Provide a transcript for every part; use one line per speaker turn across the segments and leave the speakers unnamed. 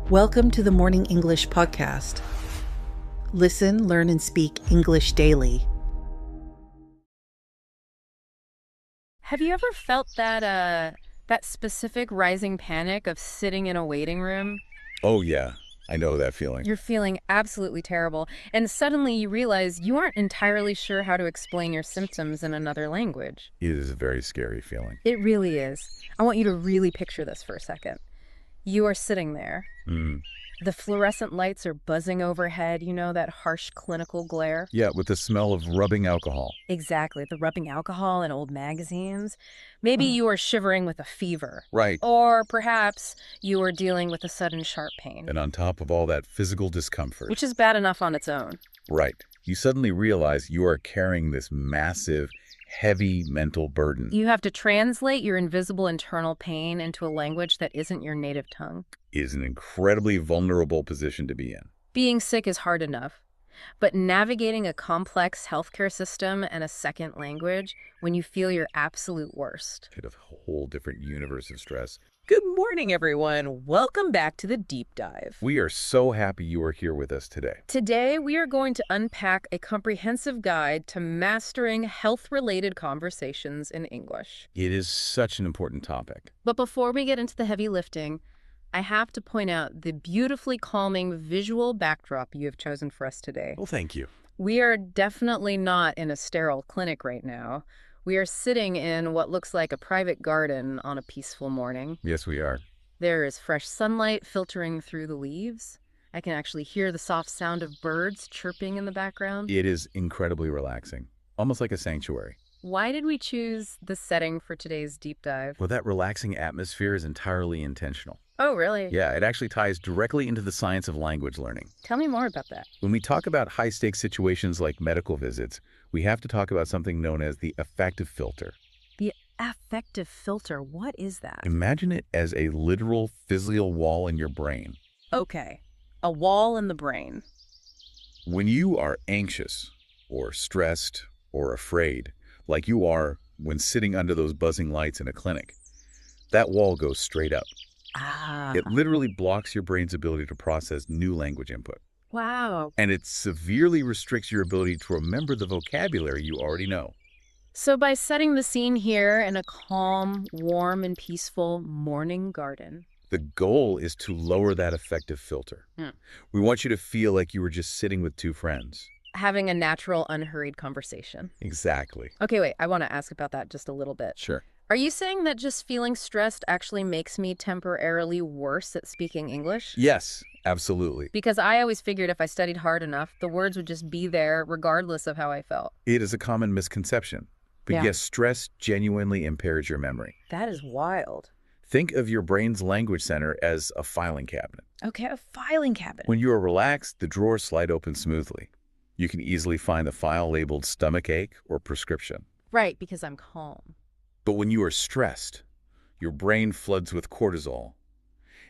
Welcome to the Morning English Podcast. Listen, learn, and speak English daily.
Have you ever felt that specific rising panic of sitting in a waiting room?
Oh, yeah. I know that feeling.
You're feeling absolutely terrible, and suddenly you realize you aren't entirely sure how to explain your symptoms in another language.
It is a very scary feeling.
It really is. I want you to really picture this for a second. You are sitting there. The fluorescent lights are buzzing overhead, that harsh clinical glare.
Yeah, with the smell of rubbing alcohol.
Exactly, the rubbing alcohol in old magazines. Maybe you are shivering with a fever.
Right.
Or perhaps you are dealing with a sudden sharp pain.
And on top of all that physical discomfort.
Which is bad enough on its own.
Right. You suddenly realize you are carrying this massive, heavy mental burden.
You have to translate your invisible internal pain into a language that isn't your native tongue.
It is an incredibly vulnerable position to be in.
Being sick is hard enough, but navigating a complex healthcare system and a second language when you feel your absolute worst.
It's a whole different universe of stress.
Good morning, everyone. Welcome back to the Deep Dive.
We are so happy you are here with us today.
Today, we are going to unpack a comprehensive guide to mastering health-related conversations in English.
It is such an important topic.
But before we get into the heavy lifting, I have to point out the beautifully calming visual backdrop you have chosen for us today.
Well, thank you.
We are definitely not in a sterile clinic right now. We are sitting in what looks like a private garden on a peaceful morning.
Yes, we are.
There is fresh sunlight filtering through the leaves. I can actually hear the soft sound of birds chirping in the background.
It is incredibly relaxing, almost like a sanctuary.
Why did we choose this setting for today's deep dive?
Well, that relaxing atmosphere is entirely intentional.
Oh, really?
Yeah, it actually ties directly into the science of language learning.
Tell me more about that.
When we talk about high-stakes situations like medical visits, we have to talk about something known as the affective filter.
The affective filter, what is that?
Imagine it as a literal physical wall in your brain.
Okay, a wall in the brain.
When you are anxious or stressed or afraid, like you are when sitting under those buzzing lights in a clinic, that wall goes straight up. It literally blocks your brain's ability to process new language input.
Wow.
And it severely restricts your ability to remember the vocabulary you already know.
So by setting the scene here in a calm, warm, and peaceful morning garden.
The goal is to lower that affective filter. We want you to feel like you were just sitting with two friends.
Having a natural, unhurried conversation.
Exactly.
Okay, wait, I want to ask about that just a little bit.
Sure.
Are you saying that just feeling stressed actually makes me temporarily worse at speaking English?
Yes, absolutely.
Because I always figured if I studied hard enough, the words would just be there regardless of how I felt.
It is a common misconception. But yes, stress genuinely impairs your memory.
That is wild.
Think of your brain's language center as a filing cabinet.
Okay, a filing cabinet.
When you are relaxed, the drawers slide open smoothly. You can easily find the file labeled stomachache or prescription.
Right, because I'm calm.
But when you are stressed, your brain floods with cortisol.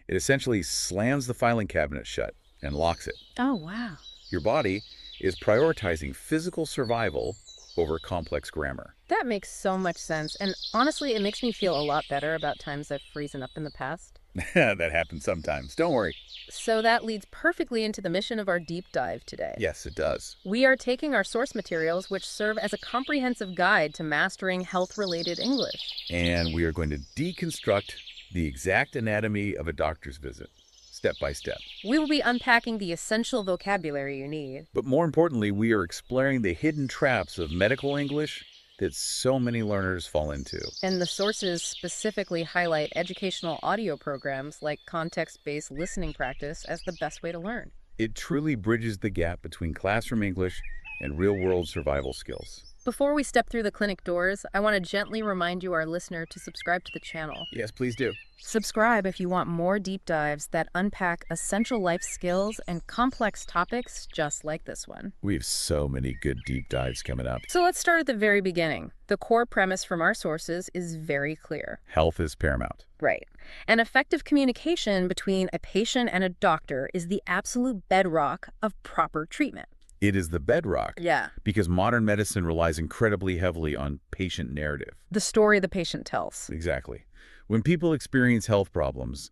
It essentially slams the filing cabinet shut and locks it.
Oh, wow.
Your body is prioritizing physical survival over complex grammar.
That makes so much sense. And honestly, it makes me feel a lot better about times I've frozen up in the past.
That happens sometimes. Don't worry.
So that leads perfectly into the mission of our deep dive today.
Yes, it does.
We are taking our source materials, which serve as a comprehensive guide to mastering health-related English.
And we are going to deconstruct the exact anatomy of a doctor's visit, step by step.
We will be unpacking the essential vocabulary you need.
But more importantly, we are exploring the hidden traps of medical English that so many learners fall into.
And the sources specifically highlight educational audio programs like context-based listening practice as the best way to learn.
It truly bridges the gap between classroom English and real-world survival skills.
Before we step through the clinic doors, I want to gently remind you, our listener, to subscribe to the channel.
Yes, please do.
Subscribe if you want more deep dives that unpack essential life skills and complex topics just like this one.
We have so many good deep dives coming up.
So let's start at the very beginning. The core premise from our sources is very clear.
Health is paramount.
Right. And effective communication between a patient and a doctor is the absolute bedrock of proper treatment.
It is the bedrock.
Yeah.
Because modern medicine relies incredibly heavily on patient narrative.
The story the patient tells.
Exactly. When people experience health problems,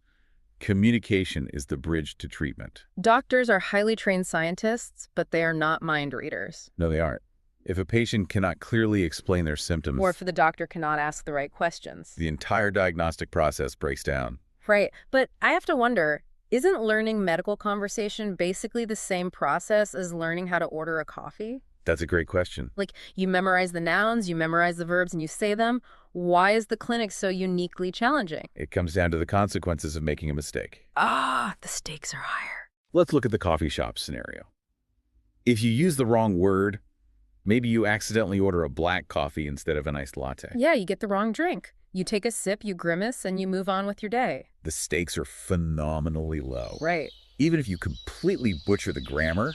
Communication is the bridge to treatment.
Doctors are highly trained scientists, but they are not mind readers.
No, they aren't. If a patient cannot clearly explain their symptoms,
Or if the doctor cannot ask the right questions.
the entire diagnostic process breaks down.
Right. But I have to wonder, isn't learning medical conversation basically the same process as learning how to order a coffee?
That's a great question.
Like, you memorize the nouns, you memorize the verbs, and you say them. Why is the clinic so uniquely challenging?
It comes down to the consequences of making a mistake.
The stakes are higher.
Let's look at the coffee shop scenario. If you use the wrong word, maybe you accidentally order a black coffee instead of an iced latte.
Yeah, you get the wrong drink. You take a sip, you grimace, and you move on with your day.
The stakes are phenomenally low.
Right.
Even if you completely butcher the grammar,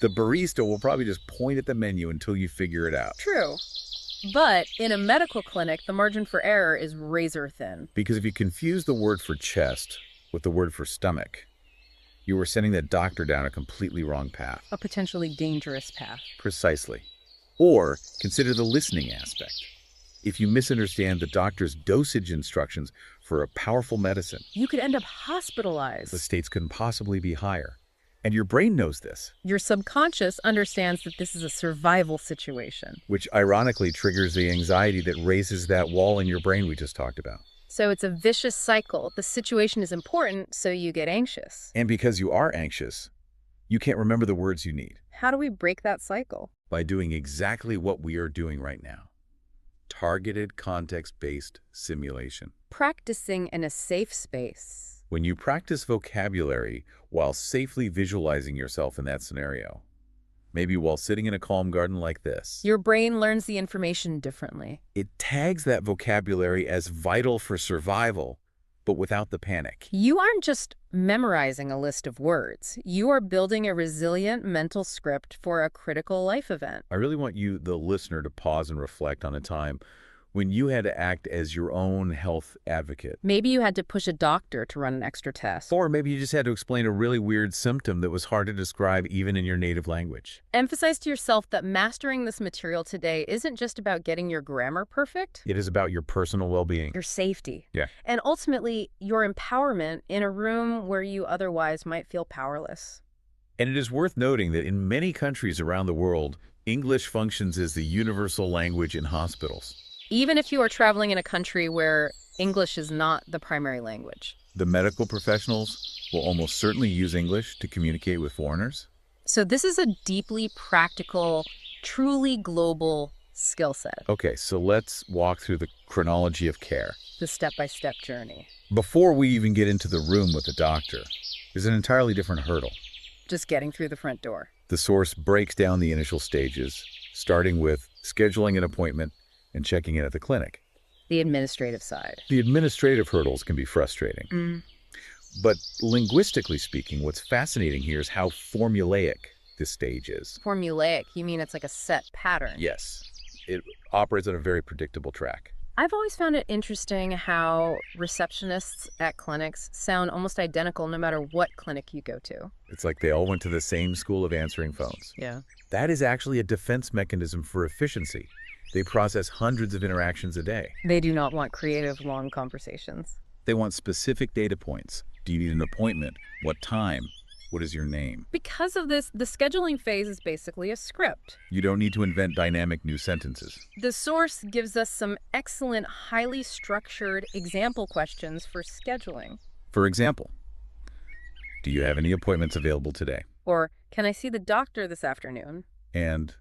the barista will probably just point at the menu until you figure it out.
True. But in a medical clinic, the margin for error is razor thin.
Because if you confuse the word for chest with the word for stomach, you are sending that doctor down a completely wrong path.
A potentially dangerous path.
Precisely. Or consider the listening aspect. If you misunderstand the doctor's dosage instructions for a powerful medicine,
You could end up hospitalized.
the stakes couldn't possibly be higher. And your brain knows this,
Your subconscious understands that this is a survival situation.
which ironically triggers the anxiety that raises that wall in your brain we just talked about.
So it's a vicious cycle. The situation is important, so you get anxious.
And because you are anxious, you can't remember the words you need.
How do we break that cycle?
By doing exactly what we are doing right now. Targeted context-based simulation.
Practicing in a safe space.
When you practice vocabulary while safely visualizing yourself in that scenario, maybe while sitting in a calm garden like this,
Your brain learns the information differently.
it tags that vocabulary as vital for survival, but without the panic.
You aren't just memorizing a list of words. You are building a resilient mental script for a critical life event.
I really want you, the listener, to pause and reflect on a time when you had to act as your own health advocate.
Maybe you had to push a doctor to run an extra test.
Or maybe you just had to explain a really weird symptom that was hard to describe even in your native language.
Emphasize to yourself that mastering this material today isn't just about getting your grammar perfect.
It is about your personal well-being.
Your safety.
Yeah.
And ultimately, your empowerment in a room where you otherwise might feel powerless.
And it is worth noting that in many countries around the world, English functions as the universal language in hospitals.
Even if you are traveling in a country where English is not the primary language.
The medical professionals will almost certainly use English to communicate with foreigners.
So this is a deeply practical, truly global skill set.
Okay, so let's walk through the chronology of care.
The step-by-step journey.
Before we even get into the room with the doctor, there's an entirely different hurdle.
Just getting through the front door.
The source breaks down the initial stages, starting with scheduling an appointment and checking in at the clinic.
The administrative side.
The administrative hurdles can be frustrating. But linguistically speaking, what's fascinating here is how formulaic this stage is.
Formulaic, you mean it's like a set pattern?
Yes, it operates on a very predictable track.
I've always found it interesting how receptionists at clinics sound almost identical no matter what clinic you go to.
It's like they all went to the same school of answering phones.
Yeah.
That is actually a defense mechanism for efficiency. They process hundreds of interactions a day.
They do not want creative, long conversations.
They want specific data points. Do you need an appointment? What time? What is your name?
Because of this, the scheduling phase is basically a script.
You don't need to invent dynamic new sentences.
The source gives us some excellent, highly structured example questions for scheduling.
For example, do you have any appointments available today?
Or, can I see the doctor this afternoon?
And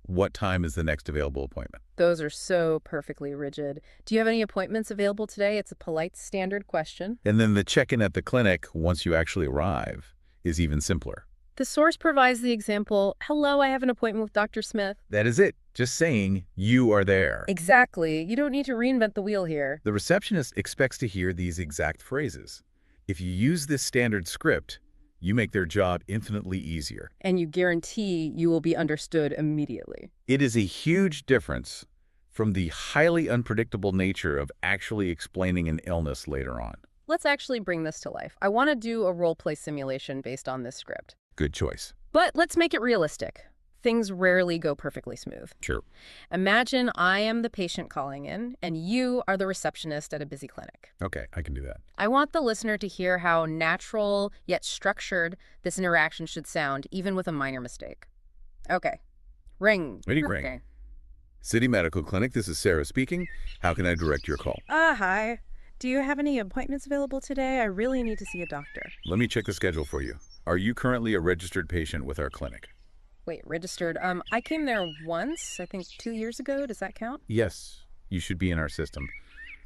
what time is the next available appointment?
Those are so perfectly rigid. Do you have any appointments available today? It's a polite, standard question.
And then the check-in at the clinic, once you actually arrive, is even simpler.
The source provides the example, hello, I have an appointment with Dr. Smith.
That is it. Just saying you are there.
Exactly. You don't need to reinvent the wheel here.
The receptionist expects to hear these exact phrases. If you use this standard script, you make their job infinitely easier.
And you guarantee you will be understood immediately.
It is a huge difference from the highly unpredictable nature of actually explaining an illness later on.
Let's actually bring this to life. I want to do a role-play simulation based on this script.
Good choice.
But let's make it realistic. things rarely go perfectly smooth.
Sure.
Imagine I am the patient calling in, and you are the receptionist at a busy clinic.
Okay, I can do that.
I want the listener to hear how natural yet structured this interaction should sound, even with a minor mistake. Okay. Ring.
Ready, ring.
Okay.
City Medical Clinic, this is Sarah speaking. How can I direct your call?
Hi. Do you have any appointments available today? I really need to see a doctor.
Let me check the schedule for you. Are you currently a registered patient with our clinic?
Wait, registered. I came there once, I think 2 years ago. Does that count?
Yes, you should be in our system.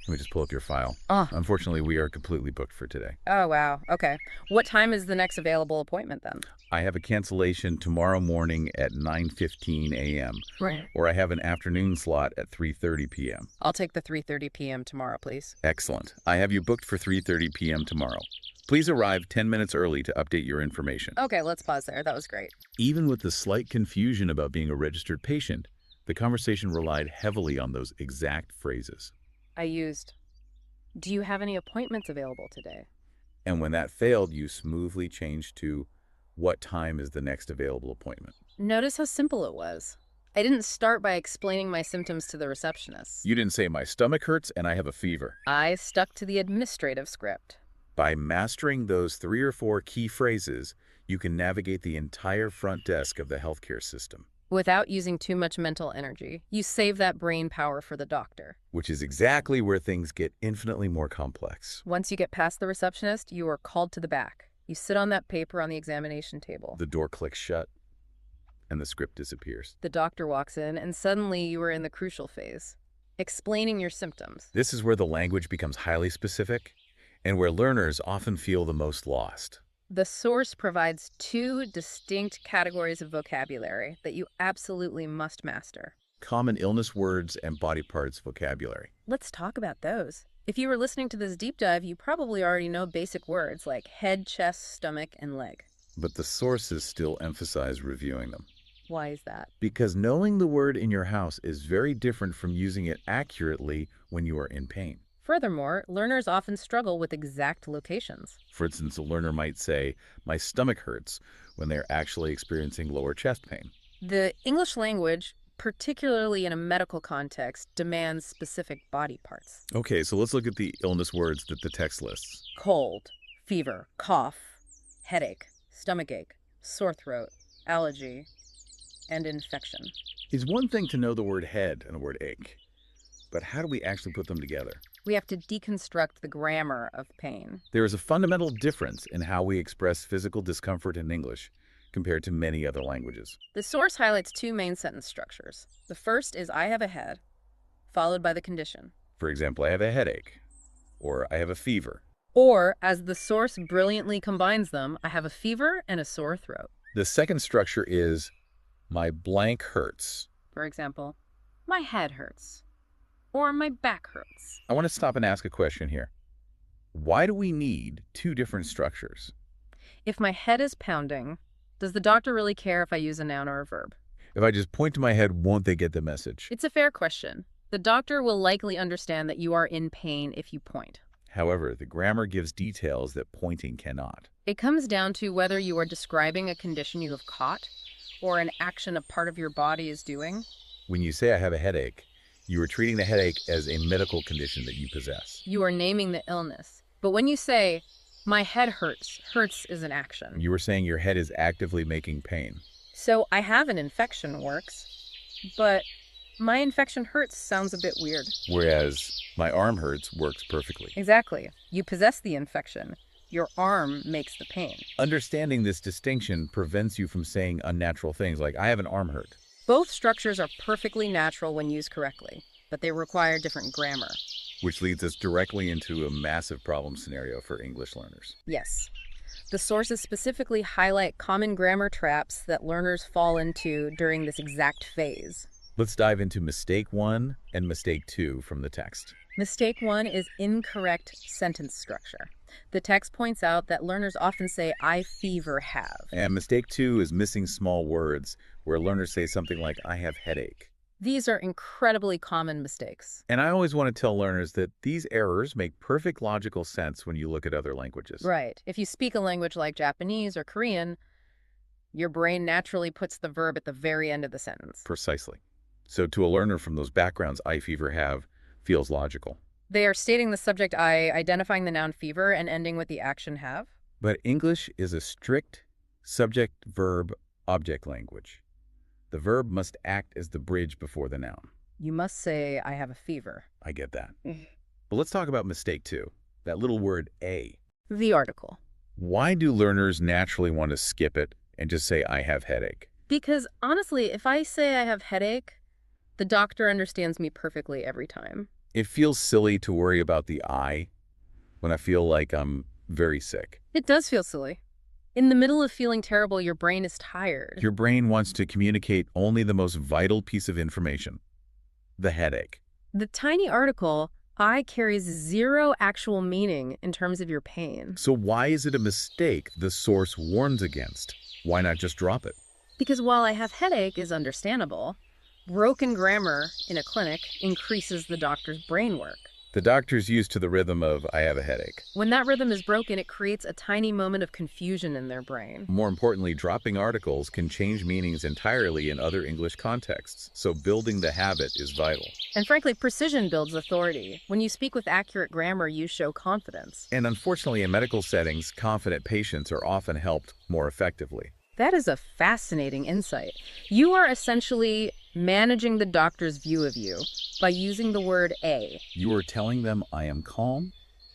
Let me just pull up your file. Unfortunately, we are completely booked for today.
Oh, wow. Okay. What time is the next available appointment then?
I have a cancellation tomorrow morning at 9:15 a.m.
Right.
Or I have an afternoon slot at 3:30 p.m.
I'll take the 3:30 p.m. tomorrow, please.
Excellent. I have you booked for 3:30 p.m. tomorrow. Please arrive 10 minutes early to update your information.
Okay, let's pause there. That was great.
Even with the slight confusion about being a registered patient, the conversation relied heavily on those exact phrases.
I used, do you have any appointments available today?
And when that failed, you smoothly changed to, what time is the next available appointment?
Notice how simple it was. I didn't start by explaining my symptoms to the receptionist.
You didn't say, my stomach hurts and I have a fever.
I stuck to the administrative script.
By mastering those 3 or 4 key phrases, you can navigate the entire front desk of the healthcare system.
Without using too much mental energy, you save that brain power for the doctor.
Which is exactly where things get infinitely more complex.
Once you get past the receptionist, you are called to the back. You sit on that paper on the examination table.
The door clicks shut, and the script disappears.
The doctor walks in, and suddenly you are in the crucial phase, explaining your symptoms.
This is where the language becomes highly specific, and where learners often feel the most lost.
The source provides 2 distinct categories of vocabulary that you absolutely must master.
Common illness words and body parts vocabulary.
Let's talk about those. If you were listening to this deep dive, you probably already know basic words like head, chest, stomach, and leg.
But the sources still emphasize reviewing them.
Why is that?
Because knowing the word in your house is very different from using it accurately when you are in pain.
Furthermore, learners often struggle with exact locations.
For instance, a learner might say, my stomach hurts, when they're actually experiencing lower chest pain.
The English language, particularly in a medical context, demands specific body parts.
Okay, so let's look at the illness words that the text lists.
Cold, fever, cough, headache, stomachache, sore throat, allergy, and infection.
It's one thing to know the word head and the word ache, but how do we actually put them together?
We have to deconstruct the grammar of pain.
There is a fundamental difference in how we express physical discomfort in English compared to many other languages.
The source highlights 2 main sentence structures. The first is I have a head, followed by the condition.
For example, I have a headache, or I have a fever.
Or, as the source brilliantly combines them, I have a fever and a sore throat.
The second structure is my blank hurts.
For example, my head hurts. Or my back hurts.
I want to stop and ask a question here. Why do we need 2 different structures?
If my head is pounding, does the doctor really care if I use a noun or a verb?
If I just point to my head, won't they get the message?
It's a fair question. The doctor will likely understand that you are in pain if you point.
However, the grammar gives details that pointing cannot.
It comes down to whether you are describing a condition you have caught or an action a part of your body is doing.
When you say I have a headache, you are treating the headache as a medical condition that you possess.
You are naming the illness. But when you say, my head hurts, hurts is an action.
You were saying your head is actively making pain.
So I have an infection works, but my infection hurts sounds a bit weird.
Whereas my arm hurts works perfectly.
Exactly. You possess the infection. Your arm makes the pain.
Understanding this distinction prevents you from saying unnatural things like, I have an arm hurt.
Both structures are perfectly natural when used correctly, but they require different grammar.
Which leads us directly into a massive problem scenario for English learners.
Yes. The sources specifically highlight common grammar traps that learners fall into during this exact phase.
Let's dive into mistake 1 and mistake 2 from the text.
Mistake 1 is incorrect sentence structure. The text points out that learners often say, I fever have.
And mistake 2 is missing small words, where learners say something like, I have headache.
These are incredibly common mistakes.
And I always want to tell learners that these errors make perfect logical sense when you look at other languages.
Right. If you speak a language like Japanese or Korean, Your brain naturally puts the verb at the very end of the sentence.
Precisely. So to a learner from those backgrounds I fever have feels logical.
They are stating the subject I, identifying the noun fever, and ending with the action have.
But English is a strict subject-verb-object language. The verb must act as the bridge before the noun.
You must say, I have a fever.
I get that. But let's talk about mistake 2, that little word a.
The article.
Why do learners naturally want to skip it and just say, I have headache?
Because honestly, if I say I have headache, the doctor understands me perfectly every time.
It feels silly to worry about the I when I feel like I'm very sick.
It does feel silly. In the middle of feeling terrible, your brain is tired.
Your brain wants to communicate only the most vital piece of information, the headache.
The tiny article, I, carries zero actual meaning in terms of your pain.
So why is it a mistake the source warns against? Why not just drop it?
Because while I have headache is understandable, broken grammar in a clinic increases the doctor's brain work.
The doctor's used to the rhythm of, I have a headache.
When that rhythm is broken, it creates a tiny moment of confusion in their brain.
More importantly, dropping articles can change meanings entirely in other English contexts, so building the habit is vital.
And frankly, precision builds authority. When you speak with accurate grammar, you show confidence.
And unfortunately, in medical settings, confident patients are often helped more effectively.
That is a fascinating insight. You are essentially managing the doctor's view of you by using the word a.
You are telling them, I am calm,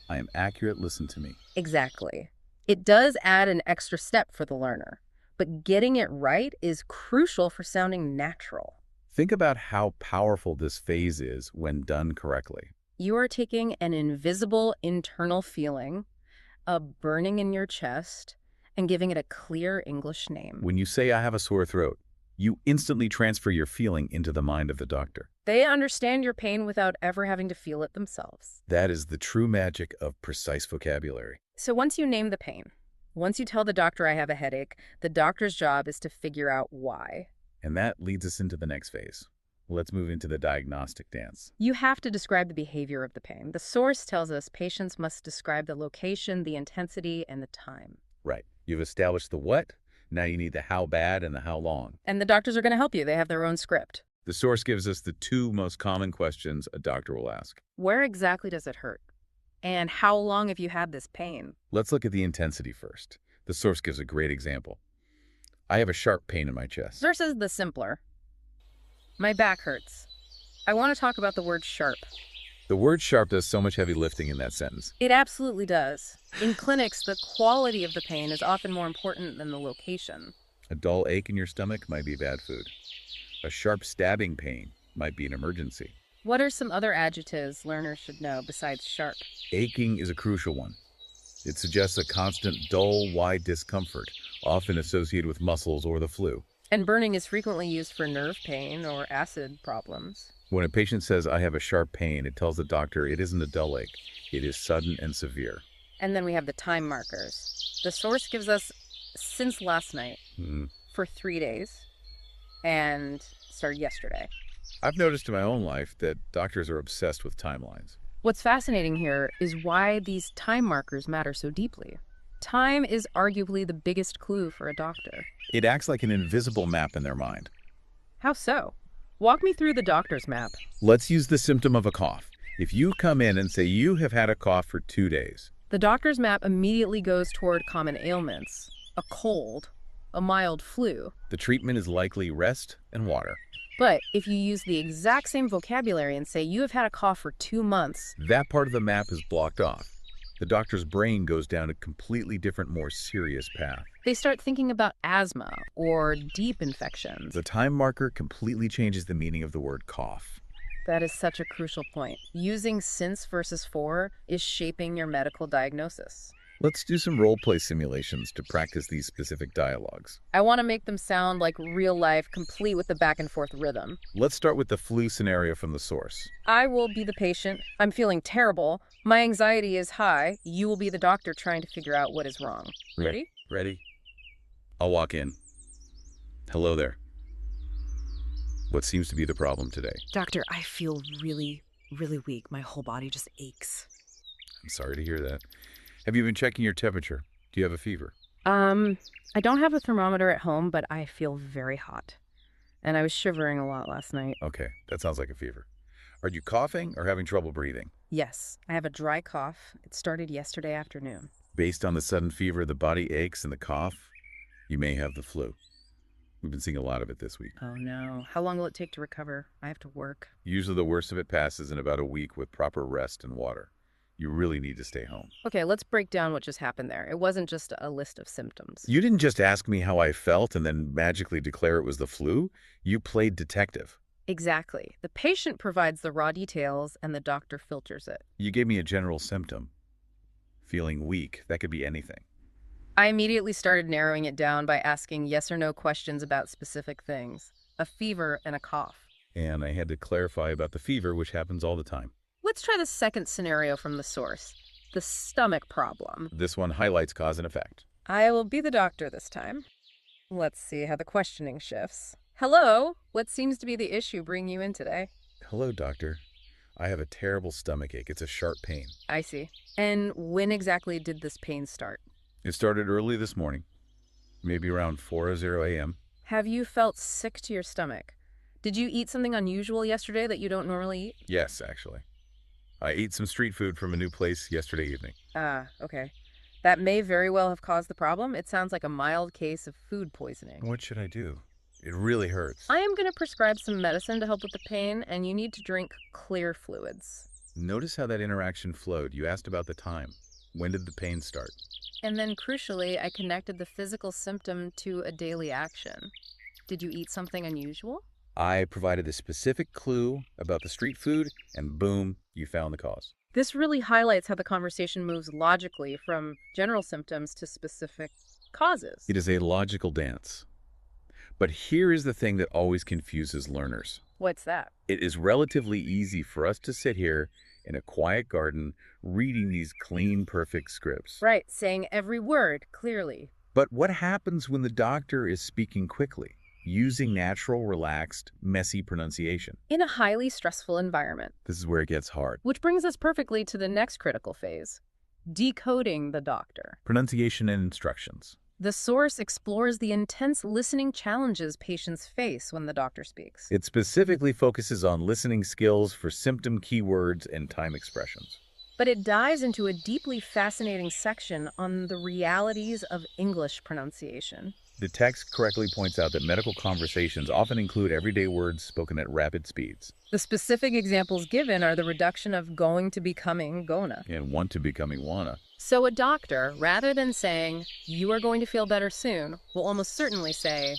I am accurate, listen to me.
Exactly. It does add an extra step for the learner, but getting it right is crucial for sounding natural.
Think about how powerful this phase is when done correctly.
You are taking an invisible internal feeling, a burning in your chest, and giving it a clear English name.
When you say, I have a sore throat, you instantly transfer your feeling into the mind of the doctor.
They understand your pain without ever having to feel it themselves.
That is the true magic of precise vocabulary.
So once you name the pain, once you tell the doctor I have a headache, the doctor's job is to figure out why.
And that leads us into the next phase. Let's move into the diagnostic dance.
You have to describe the behavior of the pain. The source tells us patients must describe the location, the intensity, and the time.
Right. You've established the what. Now you need the how bad and the how long.
And the doctors are going to help you. They have their own script.
The source gives us the 2 most common questions a doctor will ask.
Where exactly does it hurt? And how long have you had this pain?
Let's look at the intensity first. The source gives a great example. I have a sharp pain in my chest.
Versus the simpler. My back hurts. I want to talk about the word sharp.
The word sharp does so much heavy lifting in that sentence.
It absolutely does. In clinics, the quality of the pain is often more important than the location.
A dull ache in your stomach might be bad food. A sharp stabbing pain might be an emergency.
What are some other adjectives learners should know besides sharp?
Aching is a crucial one. It suggests a constant, dull, wide discomfort, often associated with muscles or the flu.
And burning is frequently used for nerve pain or acid problems.
When a patient says, I have a sharp pain, it tells the doctor it isn't a dull ache. It is sudden and severe.
And then we have the time markers. The source gives us since last night for 3 days and started yesterday.
I've noticed in my own life that doctors are obsessed with timelines.
What's fascinating here is why these time markers matter so deeply. Time is arguably the biggest clue for a doctor.
It acts like an invisible map in their mind.
How so? Walk me through the doctor's map.
Let's use the symptom of a cough. If you come in and say you have had a cough for 2 days.
The doctor's map immediately goes toward common ailments, a cold, a mild flu.
The treatment is likely rest and water.
But if you use the exact same vocabulary and say you have had a cough for 2 months,
that part of the map is blocked off. The doctor's brain goes down a completely different, more serious path.
They start thinking about asthma or deep infections.
The time marker completely changes the meaning of the word cough.
That is such a crucial point. Using since versus for is shaping your medical diagnosis.
Let's do some role-play simulations to practice these specific dialogues.
I want to make them sound like real life, complete with the back and forth rhythm.
Let's start with the flu scenario from the source.
I will be the patient. I'm feeling terrible. My anxiety is high. You will be the doctor trying to figure out what is wrong. Ready?
Ready. I'll walk in. Hello there. What seems to be the problem today?
Doctor, I feel really, really weak. My whole body just aches.
I'm sorry to hear that. Have you been checking your temperature? Do you have a fever?
I don't have a thermometer at home, but I feel very hot. And I was shivering a lot last night.
Okay, that sounds like a fever. Are you coughing or having trouble breathing?
Yes, I have a dry cough. It started yesterday afternoon.
Based on the sudden fever, the body aches, and the cough, you may have the flu. We've been seeing a lot of it this week.
Oh no. How long will it take to recover? I have to work.
Usually the worst of it passes in about a week with proper rest and water. You really need to stay home.
Okay, let's break down what just happened there. It wasn't just a list of symptoms.
You didn't just ask me how I felt and then magically declare it was the flu. You played detective.
Exactly. The patient provides the raw details and the doctor filters it.
You gave me a general symptom. Feeling weak. That could be anything.
I immediately started narrowing it down by asking yes or no questions about specific things. A fever and a cough.
And I had to clarify about the fever, which happens all the time.
Let's try the second scenario from the source. The stomach problem.
This one highlights cause and effect.
I will be the doctor this time. Let's see how the questioning shifts. Hello, what seems to be the issue bringing you in today?
Hello, doctor. I have a terrible stomach ache. It's a sharp pain.
I see. And when exactly did this pain start?
It started early this morning, maybe around 4:00 a.m.
Have you felt sick to your stomach? Did you eat something unusual yesterday that you don't normally eat?
Yes, actually. I ate some street food from a new place yesterday evening.
Ah, okay. That may very well have caused the problem. It sounds like a mild case of food poisoning.
What should I do? It really hurts.
I am going to prescribe some medicine to help with the pain, and you need to drink clear fluids.
Notice how that interaction flowed. You asked about the time. When did the pain start?
And then, crucially, I connected the physical symptom to a daily action. Did you eat something unusual?
I provided a specific clue about the street food, and boom, you found the cause.
This really highlights how the conversation moves logically from general symptoms to specific causes.
It is a logical dance. But here is the thing that always confuses learners.
What's that?
It is relatively easy for us to sit here in a quiet garden reading these clean, perfect scripts.
Right, saying every word clearly.
But what happens when the doctor is speaking quickly, using natural, relaxed, messy pronunciation?
In a highly stressful environment.
This is where it gets hard.
Which brings us perfectly to the next critical phase, decoding the doctor.
Pronunciation and instructions.
The source explores the intense listening challenges patients face when the doctor speaks.
It specifically focuses on listening skills for symptom keywords and time expressions.
But it dives into a deeply fascinating section on the realities of English pronunciation.
The text correctly points out that medical conversations often include everyday words spoken at rapid speeds.
The specific examples given are the reduction of going to becoming gonna.
And want to becoming wanna.
So a doctor, rather than saying, you are going to feel better soon, will almost certainly say,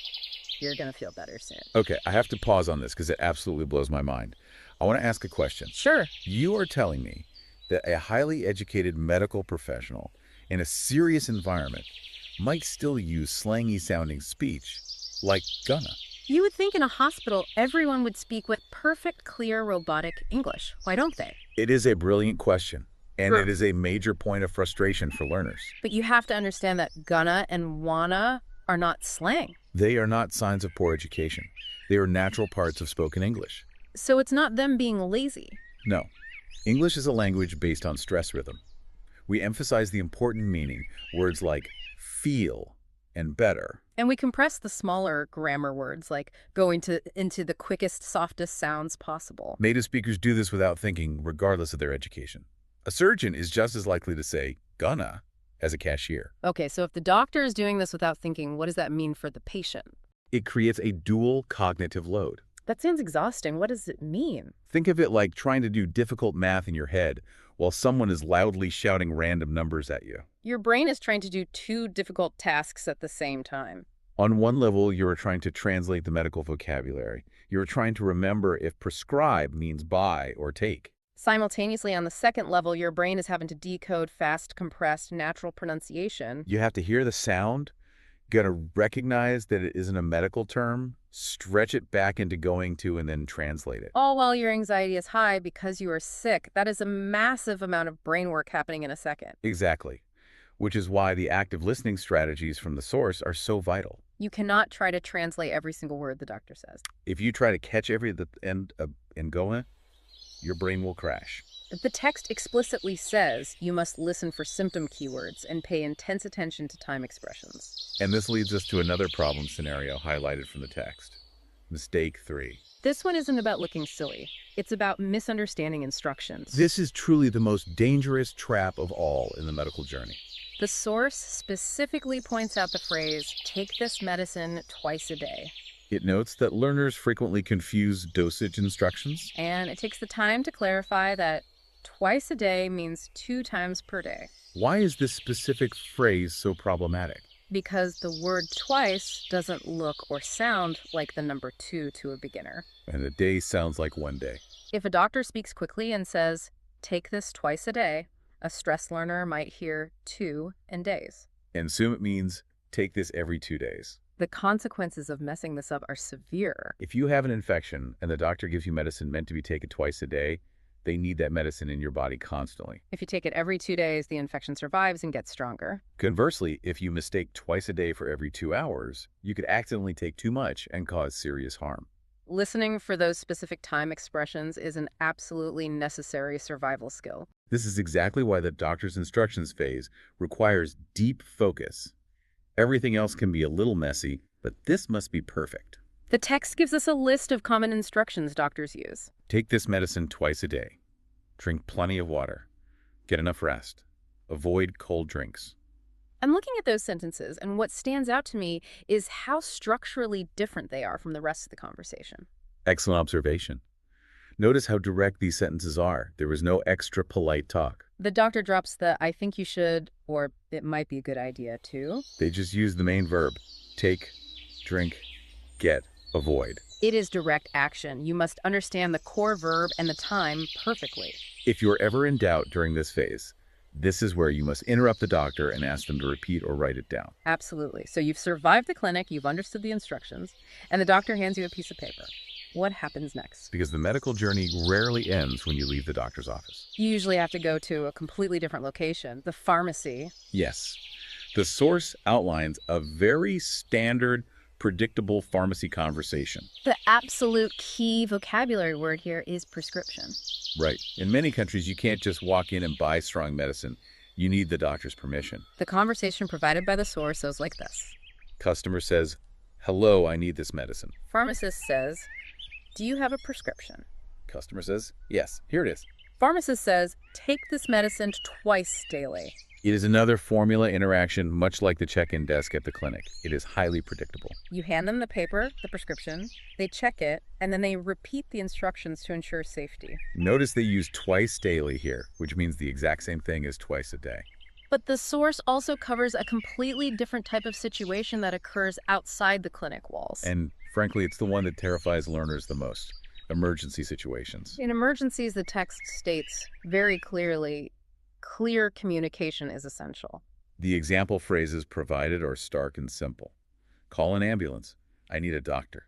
you're going to feel better soon.
Okay, I have to pause on this because it absolutely blows my mind. I want to ask a question.
Sure.
You are telling me that a highly educated medical professional in a serious environment might still use slangy-sounding speech like gonna.
You would think in a hospital everyone would speak with perfect, clear, robotic English. Why don't they?
It is a brilliant question, and
Sure.
it is a major point of frustration for learners.
But you have to understand that gonna and wanna are not slang.
They are not signs of poor education. They are natural parts of spoken English.
So it's not them being lazy.
No. English is a language based on stress rhythm. We emphasize the important meaning, words like feel and better.
And we compress the smaller grammar words, like go into the quickest, softest sounds possible.
Native speakers do this without thinking, regardless of their education. A surgeon is just as likely to say gonna as a cashier.
Okay, so if the doctor is doing this without thinking, what does that mean for the patient?
It creates a dual cognitive load.
That sounds exhausting. What does it mean?
Think of it like trying to do difficult math in your head while someone is loudly shouting random numbers at you.
Your brain is trying to do two difficult tasks at the same time.
On one level, you are trying to translate the medical vocabulary. You are trying to remember if prescribe means buy or take.
Simultaneously, on the second level, your brain is having to decode fast, compressed, natural pronunciation.
You have to hear the sound, got to recognize that it isn't a medical term, stretch it back into going to, and then translate it.
All while your anxiety is high because you are sick. That is a massive amount of brain work happening in a second.
Exactly, which is why the active listening strategies from the source are so vital.
You cannot try to translate every single word the doctor says.
If you try to catch every the end and go in, your brain will crash.
The text explicitly says you must listen for symptom keywords and pay intense attention to time expressions.
And this leads us to another problem scenario highlighted from the text. Mistake 3.
This one isn't about looking silly. It's about misunderstanding instructions.
This is truly the most dangerous trap of all in the medical journey.
The source specifically points out the phrase, take this medicine twice a day.
It notes that learners frequently confuse dosage instructions.
And it takes the time to clarify that twice a day means 2 times per day.
Why is this specific phrase so problematic?
Because the word twice doesn't look or sound like the number 2 to a beginner.
And a day sounds like one day.
If a doctor speaks quickly and says, take this twice a day, a stressed learner might hear 2 in days.
And assume it means take this every 2 days.
The consequences of messing this up are severe.
If you have an infection and the doctor gives you medicine meant to be taken twice a day, they need that medicine in your body constantly.
If you take it every 2 days, the infection survives and gets stronger.
Conversely, if you mistake twice a day for every 2 hours, you could accidentally take too much and cause serious harm.
Listening for those specific time expressions is an absolutely necessary survival skill.
This is exactly why the doctor's instructions phase requires deep focus. Everything else can be a little messy, but this must be perfect.
The text gives us a list of common instructions doctors use.
Take this medicine twice a day. Drink plenty of water. Get enough rest. Avoid cold drinks.
I'm looking at those sentences, and what stands out to me is how structurally different they are from the rest of the conversation.
Excellent observation. Notice how direct these sentences are. There was no extra polite talk.
The doctor drops the I think you should, or it might be a good idea too.
They just use the main verb. Take, drink, get, avoid.
It is direct action. You must understand the core verb and the time perfectly.
If you're ever in doubt during this phase, this is where you must interrupt the doctor and ask them to repeat or write it down.
Absolutely. So you've survived the clinic, you've understood the instructions, and the doctor hands you a piece of paper. What happens next?
Because the medical journey rarely ends when you leave the doctor's office.
You usually have to go to a completely different location, the pharmacy.
Yes. The source outlines a very standard, predictable pharmacy conversation.
The absolute key vocabulary word here is prescription.
Right. In many countries, you can't just walk in and buy strong medicine. You need the doctor's permission.
The conversation provided by the source goes like this.
Customer says, "Hello, I need this medicine."
Pharmacist says, "Do you have a prescription?"
Customer says, "Yes, here it is."
Pharmacist says, "Take this medicine twice daily."
It is another formula interaction, much like the check-in desk at the clinic. It is highly predictable.
You hand them the paper, the prescription, they check it, and then they repeat the instructions to ensure safety.
Notice they use twice daily here, which means the exact same thing as twice a day.
But the source also covers a completely different type of situation that occurs outside the clinic walls.
And frankly, it's the one that terrifies learners the most. Emergency situations.
In emergencies, the text states very clearly, clear communication is essential.
The example phrases provided are stark and simple. Call an ambulance. I need a doctor.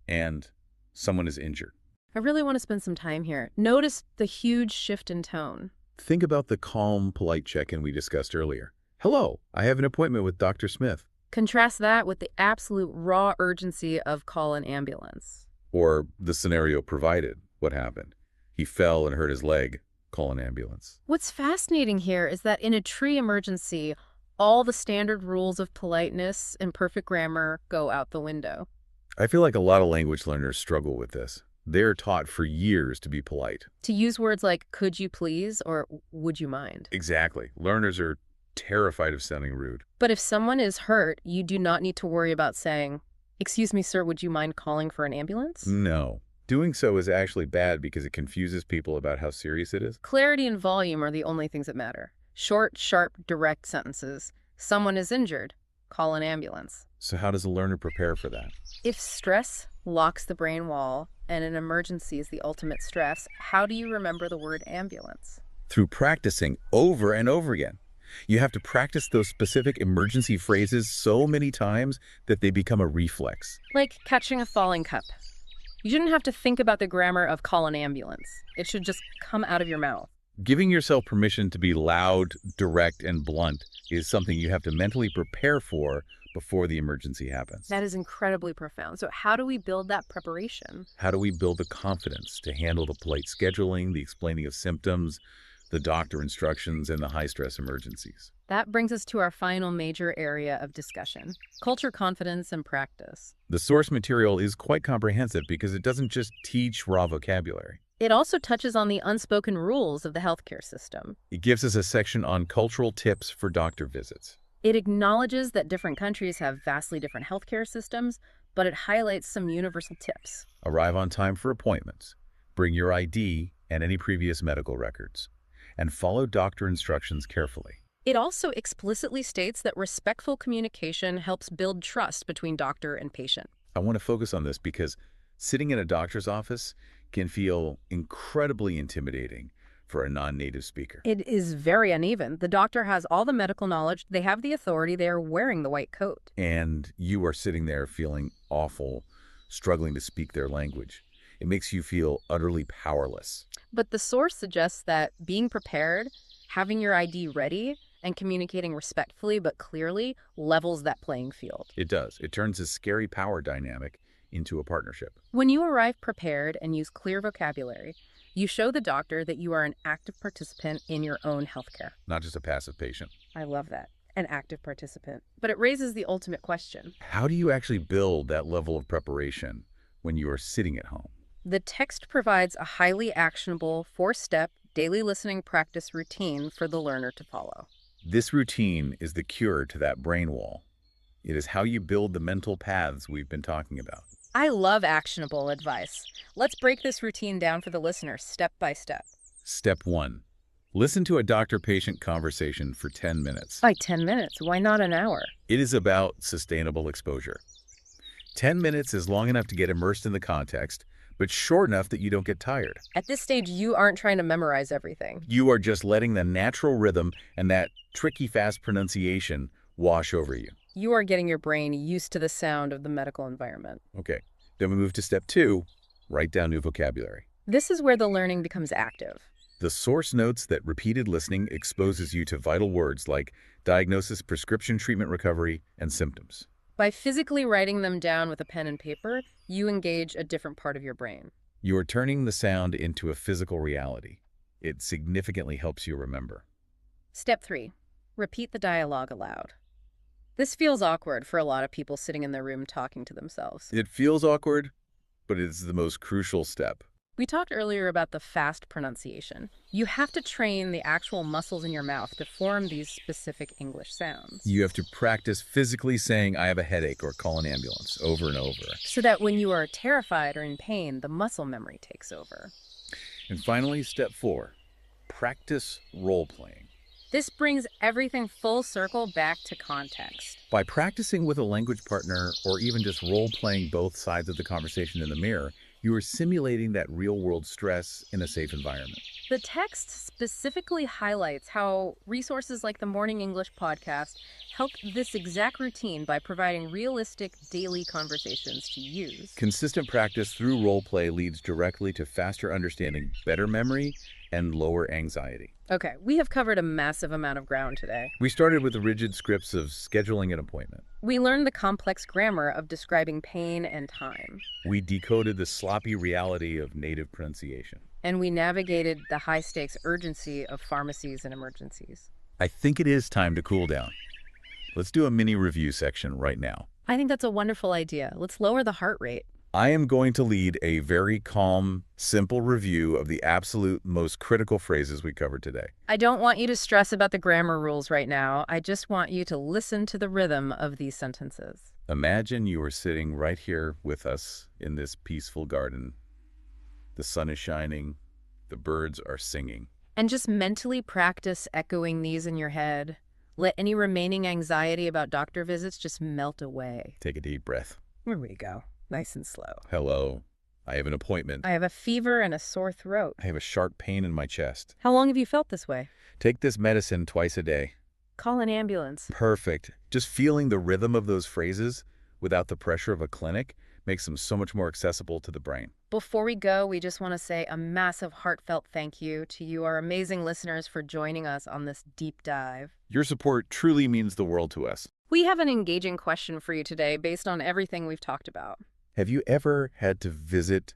And someone is injured.
I really want to spend some time here. Notice the huge shift in tone.
Think about the calm, polite check-in we discussed earlier. Hello, I have an appointment with Dr. Smith.
Contrast that with the absolute raw urgency of call an ambulance.
Or the scenario provided. What happened? He fell and hurt his leg. Call an ambulance.
What's fascinating here is that in a tree emergency, all the standard rules of politeness and perfect grammar go out the window.
I feel like a lot of language learners struggle with this. They're taught for years to be polite.
To use words like could you please or would you mind.
Exactly. Learners are terrified of sounding rude.
But if someone is hurt, you do not need to worry about saying, "Excuse me, sir, would you mind calling for an ambulance?"
No. Doing so is actually bad because it confuses people about how serious it is.
Clarity and volume are the only things that matter. Short, sharp, direct sentences. Someone is injured. Call an ambulance.
So how does a learner prepare for that?
If stress locks the brain wall and an emergency is the ultimate stress, how do you remember the word ambulance?
Through practicing over and over again. You have to practice those specific emergency phrases so many times that they become a reflex.
Like catching a falling cup. You shouldn't have to think about the grammar of call an ambulance. It should just come out of your mouth.
Giving yourself permission to be loud, direct, and blunt is something you have to mentally prepare for before the emergency happens.
That is incredibly profound. So how do we build that preparation?
How do we build the confidence to handle the polite scheduling, the explaining of symptoms, the doctor instructions, and the high-stress emergencies?
That brings us to our final major area of discussion: culture, confidence, and practice.
The source material is quite comprehensive because it doesn't just teach raw vocabulary.
It also touches on the unspoken rules of the healthcare system.
It gives us a section on cultural tips for doctor visits.
It acknowledges that different countries have vastly different healthcare systems, but it highlights some universal tips.
Arrive on time for appointments. Bring your ID and any previous medical records. And follow doctor instructions carefully.
It also explicitly states that respectful communication helps build trust between doctor and patient.
I want to focus on this because sitting in a doctor's office can feel incredibly intimidating for a non-native speaker.
It is very uneven. The doctor has all the medical knowledge, they have the authority, they are wearing the white coat.
And you are sitting there feeling awful, struggling to speak their language. It makes you feel utterly powerless.
But the source suggests that being prepared, having your ID ready, and communicating respectfully but clearly levels that playing field.
It does. It turns a scary power dynamic into a partnership.
When you arrive prepared and use clear vocabulary, you show the doctor that you are an active participant in your own healthcare.
Not just a passive patient.
I love that. An active participant. But it raises the ultimate question.
How do you actually build that level of preparation when you are sitting at home?
The text provides a highly actionable 4-step daily listening practice routine for the learner to follow.
This routine is the cure to that brain wall. It is how you build the mental paths we've been talking about.
I love actionable advice. Let's break this routine down for the listener step by step.
Step 1. Listen to a doctor-patient conversation for 10 minutes.
By 10 minutes, why not an hour?
It is about sustainable exposure. 10 minutes is long enough to get immersed in the context, but short enough that you don't get tired.
At this stage, you aren't trying to memorize everything.
You are just letting the natural rhythm and that tricky fast pronunciation wash over you.
You are getting your brain used to the sound of the medical environment.
Okay, then we move to step 2, write down new vocabulary.
This is where the learning becomes active.
The source notes that repeated listening exposes you to vital words like diagnosis, prescription, treatment, recovery, and symptoms.
By physically writing them down with a pen and paper, you engage a different part of your brain.
You are turning the sound into a physical reality. It significantly helps you remember.
Step 3, repeat the dialogue aloud. This feels awkward for a lot of people sitting in their room talking to themselves.
It feels awkward, but it's the most crucial step.
We talked earlier about the fast pronunciation. You have to train the actual muscles in your mouth to form these specific English sounds.
You have to practice physically saying, "I have a headache," or "call an ambulance," over and over.
So that when you are terrified or in pain, the muscle memory takes over.
And finally, step 4, practice role-playing.
This brings everything full circle back to context.
By practicing with a language partner or even just role-playing both sides of the conversation in the mirror, you are simulating that real-world stress in a safe environment.
The text specifically highlights how resources like the Morning English podcast help this exact routine by providing realistic daily conversations to use.
Consistent practice through role-play leads directly to faster understanding, better memory, and lower anxiety.
Okay, we have covered a massive amount of ground today.
We started with the rigid scripts of scheduling an appointment.
We learned the complex grammar of describing pain and time.
We decoded the sloppy reality of native pronunciation.
And we navigated the high-stakes urgency of pharmacies and emergencies.
I think it is time to cool down. Let's do a mini review section right now.
I think that's a wonderful idea. Let's lower the heart rate.
I am going to lead a very calm, simple review of the absolute most critical phrases we covered today.
I don't want you to stress about the grammar rules right now. I just want you to listen to the rhythm of these sentences.
Imagine you are sitting right here with us in this peaceful garden. The sun is shining. The birds are singing.
And just mentally practice echoing these in your head. Let any remaining anxiety about doctor visits just melt away.
Take a deep breath.
Here we go. Nice and slow.
Hello. I have an appointment.
I have a fever and a sore throat.
I have a sharp pain in my chest.
How long have you felt this way?
Take this medicine twice a day.
Call an ambulance.
Perfect. Just feeling the rhythm of those phrases without the pressure of a clinic makes them so much more accessible to the brain.
Before we go, we just want to say a massive heartfelt thank you to you, our amazing listeners, for joining us on this deep dive.
Your support truly means the world to us.
We have an engaging question for you today based on everything we've talked about.
Have you ever had to visit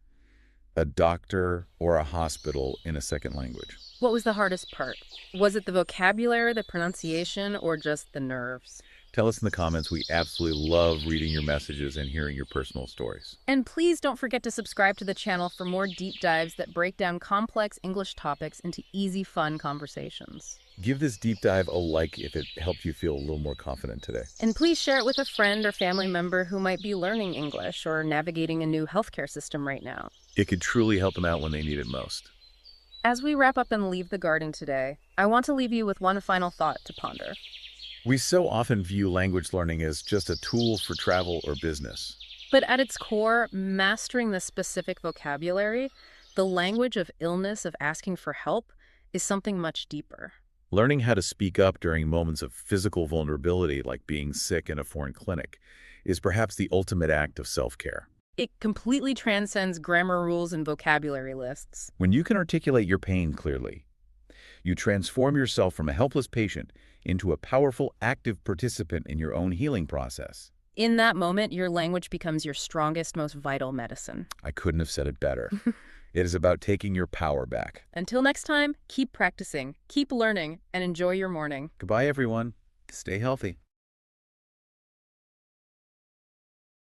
a doctor or a hospital in a second language?
What was the hardest part? Was it the vocabulary, the pronunciation, or just the nerves?
Tell us in the comments. We absolutely love reading your messages and hearing your personal stories.
And please don't forget to subscribe to the channel for more deep dives that break down complex English topics into easy, fun conversations.
Give this deep dive a like if it helped you feel a little more confident today.
And please share it with a friend or family member who might be learning English or navigating a new healthcare system right now.
It could truly help them out when they need it most.
As we wrap up and leave the garden today, I want to leave you with one final thought to ponder.
We so often view language learning as just a tool for travel or business.
But at its core, mastering the specific vocabulary, the language of illness, of asking for help, is something much deeper.
Learning how to speak up during moments of physical vulnerability, like being sick in a foreign clinic, is perhaps the ultimate act of self-care.
It completely transcends grammar rules and vocabulary lists.
When you can articulate your pain clearly, you transform yourself from a helpless patient into a powerful, active participant in your own healing process.
In that moment, your language becomes your strongest, most vital medicine.
I couldn't have said it better. It is about taking your power back.
Until next time, keep practicing, keep learning, and enjoy your morning.
Goodbye, everyone. Stay healthy.